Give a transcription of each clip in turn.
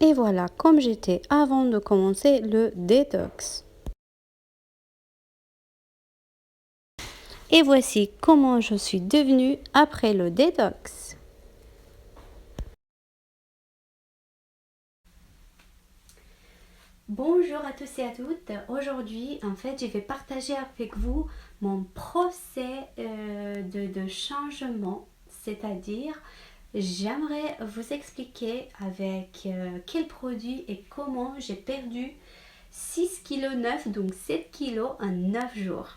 Et voilà comme j'étais avant de commencer le détox. Et voici comment je suis devenue après le détox. Bonjour à tous et à toutes. Aujourd'hui, en fait, je vais partager avec vous mon procès de changement, c'est-à-dire j'aimerais vous expliquer avec quel produit et comment j'ai perdu 6,9 kg, donc 7 kg en 9 jours.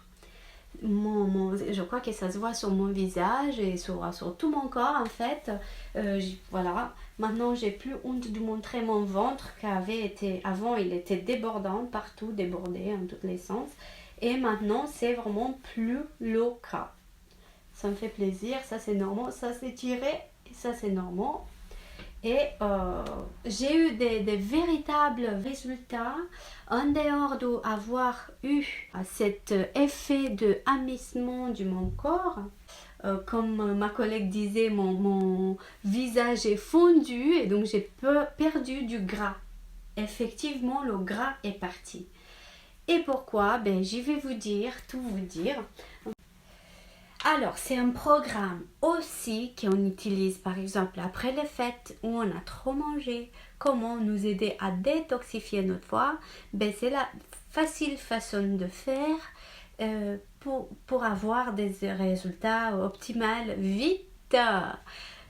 Je crois que ça se voit sur mon visage et sur tout mon corps en fait. Voilà, maintenant j'ai plus honte de montrer mon ventre avant il était débordant partout, débordé en tous les sens. Et maintenant c'est vraiment plus le cas. Ça me fait plaisir, ça c'est normal, ça c'est tiré et ça c'est normal. Et j'ai eu des véritables résultats en dehors d'avoir eu cet effet de amissement de mon corps. Comme ma collègue disait, mon visage est fondu et donc j'ai perdu du gras. Effectivement, le gras est parti. Et pourquoi? Je vais tout vous dire. Alors, c'est un programme aussi qu'on utilise par exemple après les fêtes où on a trop mangé. Comment nous aider à détoxifier notre foie? C'est la facile façon de faire pour avoir des résultats optimaux vite.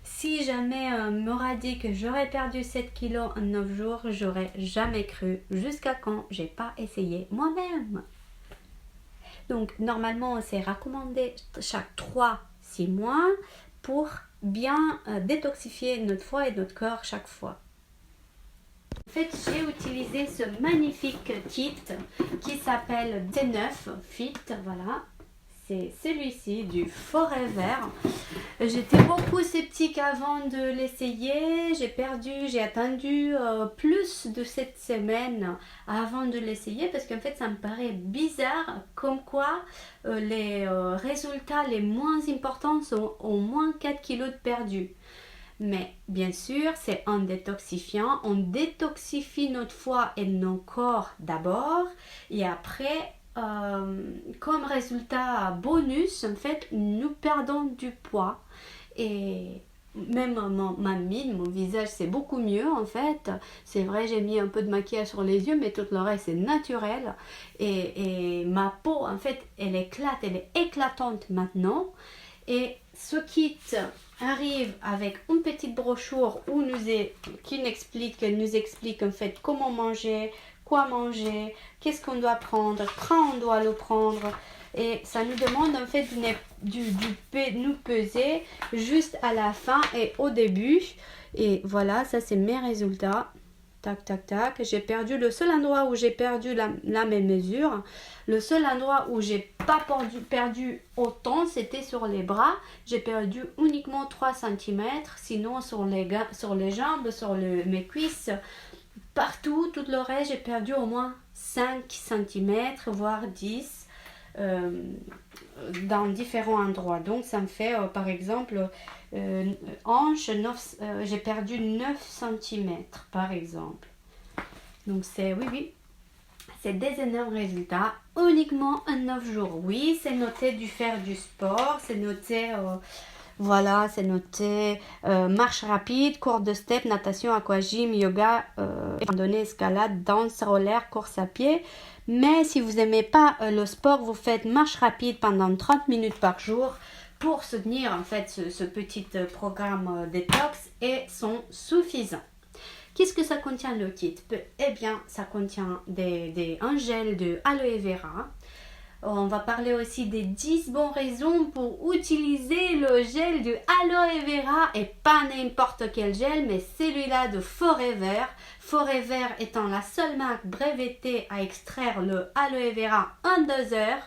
Si jamais on m'aurait dit que j'aurais perdu 7 kilos en 9 jours, j'aurais jamais cru jusqu'à quand j'ai pas essayé moi-même. Donc, normalement, c'est recommandé chaque 3-6 mois pour bien détoxifier notre foie et notre corps chaque fois. En fait, j'ai utilisé ce magnifique kit qui s'appelle D9 Fit. Voilà, c'est celui-ci du Forever. J'étais beaucoup sceptique avant de l'essayer. J'ai attendu plus de 7 semaines avant de l'essayer parce qu'en fait ça me paraît bizarre comme quoi les résultats les moins importants sont au moins 4 kilos de perdu. Mais bien sûr, c'est un détoxifiant. On détoxifie notre foie et nos corps d'abord et après comme résultat bonus, en fait, nous perdons du poids et même ma mine, mon visage, c'est beaucoup mieux en fait. C'est vrai, j'ai mis un peu de maquillage sur les yeux, mais tout le reste, c'est naturel. Et ma peau, en fait, elle est éclatante maintenant. Et ce kit arrive avec une petite brochure qui nous explique en fait comment manger, quoi manger, qu'est-ce qu'on doit prendre, quand on doit le prendre. Et ça nous demande en fait nous peser juste à la fin et au début. Et voilà, ça c'est mes résultats. Tac, tac, tac. J'ai perdu le seul endroit où j'ai perdu la même mesure. Le seul endroit où j'ai pas perdu autant, c'était sur les bras. J'ai perdu uniquement 3 cm. Sinon, sur les jambes, mes cuisses, partout, tout le reste, j'ai perdu au moins 5 cm, voire 10 dans différents endroits. Donc, ça me fait, par exemple, hanche, j'ai perdu 9 cm, par exemple. Donc, oui, c'est des énormes résultats uniquement en 9 jours. Oui, c'est noté du faire du sport, c'est noté... voilà, c'est noté marche rapide, cours de step, natation, aquagym, yoga, randonnée, escalade, danse, roller, course à pied. Mais si vous n'aimez pas le sport, vous faites marche rapide pendant 30 minutes par jour pour soutenir en fait ce petit programme détox et sont suffisants. Qu'est-ce que ça contient le kit? Eh bien, ça contient un gel de aloe vera. On va parler aussi des 10 bonnes raisons pour utiliser le gel de aloe vera et pas n'importe quel gel, mais celui-là de Forever. Forever étant la seule marque brevetée à extraire le aloe vera en 2 heures.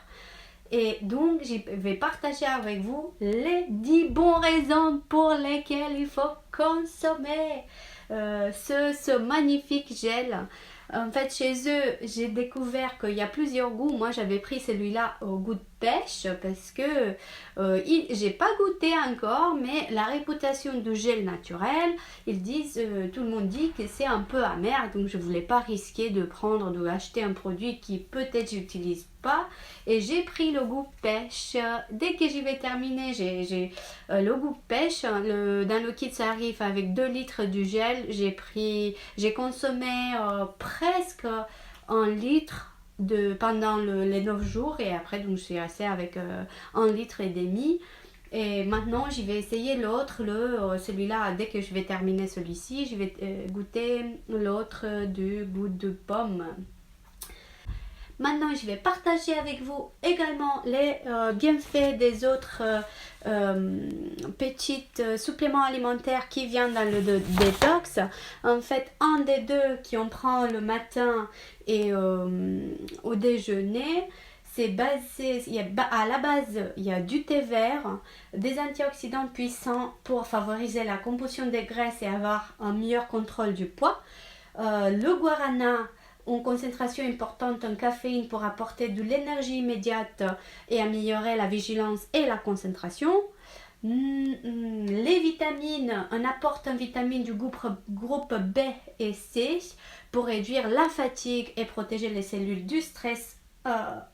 Et donc, je vais partager avec vous les 10 bonnes raisons pour lesquelles il faut consommer. ce magnifique gel. En fait, chez eux, j'ai découvert qu'il y a plusieurs goûts. Moi, j'avais pris celui-là au goût de pêche parce que j'ai pas goûté encore, mais la réputation du gel naturel, ils disent, tout le monde dit que c'est un peu amer, donc je voulais pas risquer de acheter un produit qui peut-être j'utilise pas. Et j'ai pris le goût pêche. Dès que j'y vais terminer, j'ai le goût pêche. Dans le kit, ça arrive avec 2 litres du gel. J'ai consommé presque 1 litre pendant les 9 jours et après donc je suis restée avec 1 litre et demi. Et maintenant j'y vais essayer l'autre, celui-là. Dès que je vais terminer celui-ci, je vais goûter l'autre du goût de pomme. Maintenant, je vais partager avec vous également les bienfaits des autres petits suppléments alimentaires qui viennent dans le détox. En fait, un des deux qu'on prend le matin et au déjeuner, c'est basé, à la base, il y a du thé vert, des antioxydants puissants pour favoriser la combustion des graisses et avoir un meilleur contrôle du poids. Le guarana, en concentration importante en caféine pour apporter de l'énergie immédiate et améliorer la vigilance et la concentration. Les vitamines, on apporte un vitamine du groupe B et C pour réduire la fatigue et protéger les cellules du stress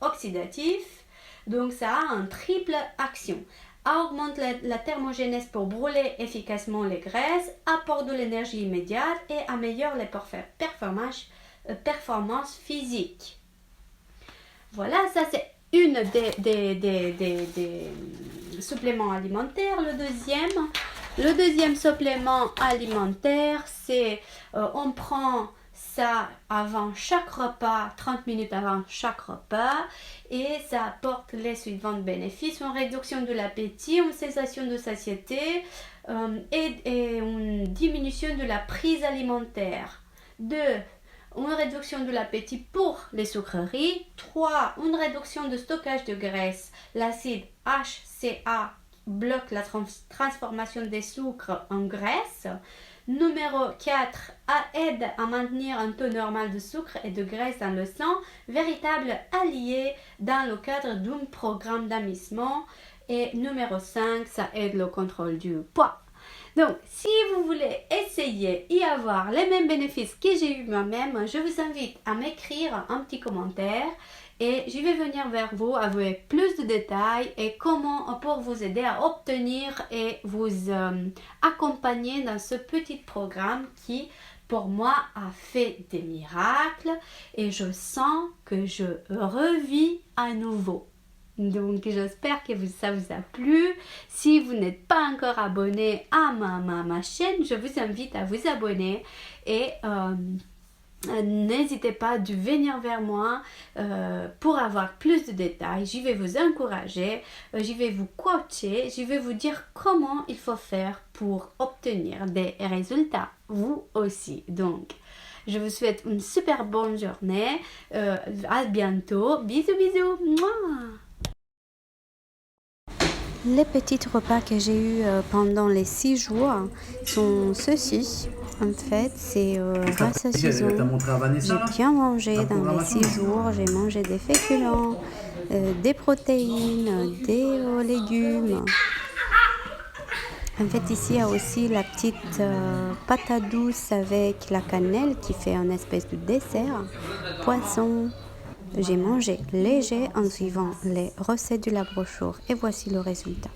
oxydatif. Donc ça a une triple action. Augmente la thermogénèse pour brûler efficacement les graisses, apporte de l'énergie immédiate et améliore les performances physiques. Voilà, ça c'est une des suppléments alimentaires. Le deuxième supplément alimentaire, c'est on prend ça avant chaque repas, 30 minutes avant chaque repas, et ça apporte les suivants bénéfices: une réduction de l'appétit, une sensation de satiété et une diminution de la prise alimentaire. 2. Une réduction de l'appétit pour les sucreries. 3. Une réduction de stockage de graisse. L'acide HCA bloque la transformation des sucres en graisse. Numéro 4. Aide à maintenir un taux normal de sucre et de graisse dans le sang, véritable allié dans le cadre d'un programme d'amincissement. Et numéro 5. Ça aide le contrôle du poids. Donc, si vous voulez essayer et avoir les mêmes bénéfices que j'ai eu moi-même, je vous invite à m'écrire un petit commentaire et je vais venir vers vous avec plus de détails et comment pour vous aider à obtenir et vous accompagner dans ce petit programme qui, pour moi, a fait des miracles et je sens que je revis à nouveau. Donc j'espère que ça vous a plu. Si vous n'êtes pas encore abonné à ma chaîne, je vous invite à vous abonner et n'hésitez pas de venir vers moi pour avoir plus de détails. Je vais vous encourager, je vais vous coacher, je vais vous dire comment il faut faire pour obtenir des résultats, vous aussi. Donc, je vous souhaite une super bonne journée. À bientôt. Bisous, bisous. Mouah. Les petits repas que j'ai eus pendant les 6 jours sont ceux-ci. En fait, c'est rassasiant. J'ai bien mangé dans les 6 jours. J'ai mangé des féculents, des protéines, des légumes. En fait, ici, il y a aussi la petite patate douce avec la cannelle qui fait une espèce de dessert. Poisson. J'ai mangé léger en suivant les recettes de la brochure et voici le résultat.